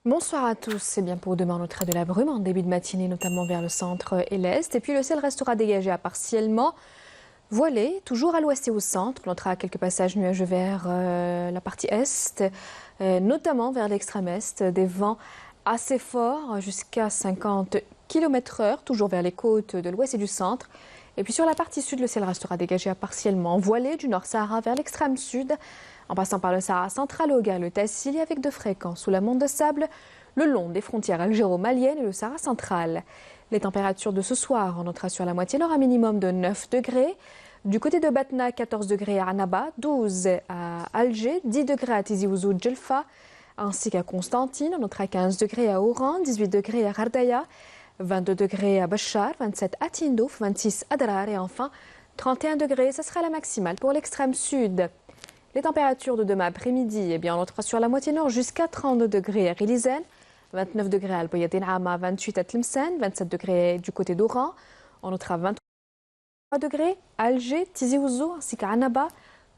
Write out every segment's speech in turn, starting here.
Bonsoir à tous. C'est bien pour demain, on notera de la brume en début de matinée, notamment vers le centre et l'est. Et puis le ciel restera dégagé à partiellement voilé, toujours à l'ouest et au centre. On notera quelques passages nuageux vers la partie est, notamment vers l'extrême est. Des vents assez forts, jusqu'à 50 km/h, toujours vers les côtes de l'ouest et du centre. Et puis sur la partie sud, le ciel restera dégagé à partiellement voilé du nord Sahara vers l'extrême sud, en passant par le Sahara central au Gare, le Tassili, avec de fréquents soulèvements de sable le long des frontières algéro-maliennes et le Sahara central. Les températures de ce soir, on notera sur la moitié nord un minimum de 9 degrés. Du côté de Batna, 14 degrés à Annaba, 12 à Alger, 10 degrés à Tizi Ouzou, Djelfa, ainsi qu'à Constantine. On notera 15 degrés à Oran, 18 degrés à Ghardaïa, 22 degrés à Bachar, 27 à Tindouf, 26 à Darar et enfin 31 degrés. Ce sera la maximale pour l'extrême sud. Les températures de demain après-midi, on notera sur la moitié nord jusqu'à 32 degrés à Rilizane, 29 degrés à Al-Boyatin Ama, 28 à Tlemcen, 27 degrés du côté d'Oran. On notera 23 degrés à Alger, Tizi Ouzou ainsi qu'à Annaba,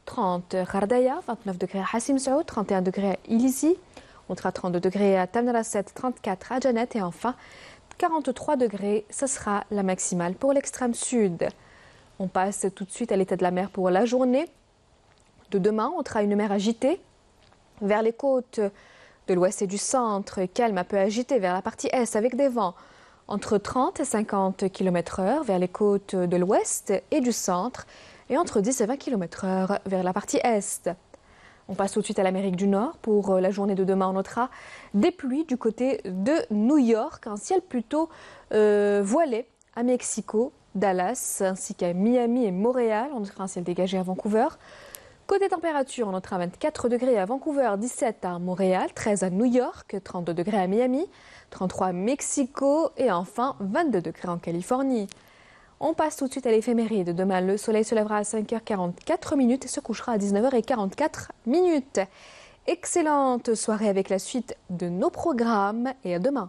30 à Ghardaïa, 29 degrés à Hassim Saoud, 31 degrés à Ilizi. On notera 32 degrés à Tamnaraset, 34 à Janet et enfin 43 degrés, ce sera la maximale pour l'extrême sud. On passe tout de suite à l'état de la mer pour la journée de demain. On aura une mer agitée vers les côtes de l'ouest et du centre, calme un peu agitée vers la partie est avec des vents entre 30 et 50 km/h vers les côtes de l'ouest et du centre et entre 10 et 20 km/h vers la partie est. On passe tout de suite à l'Amérique du Nord. Pour la journée de demain, on notera des pluies du côté de New York, un ciel plutôt voilé à Mexico, Dallas, ainsi qu'à Miami et Montréal. On notera un ciel dégagé à Vancouver. Côté température, on notera 24 degrés à Vancouver, 17 à Montréal, 13 à New York, 32 degrés à Miami, 33 à Mexico et enfin 22 degrés en Californie. On passe tout de suite à l'éphéméride. Demain, le soleil se lèvera à 5h44 et se couchera à 19h44. Excellente soirée avec la suite de nos programmes et à demain.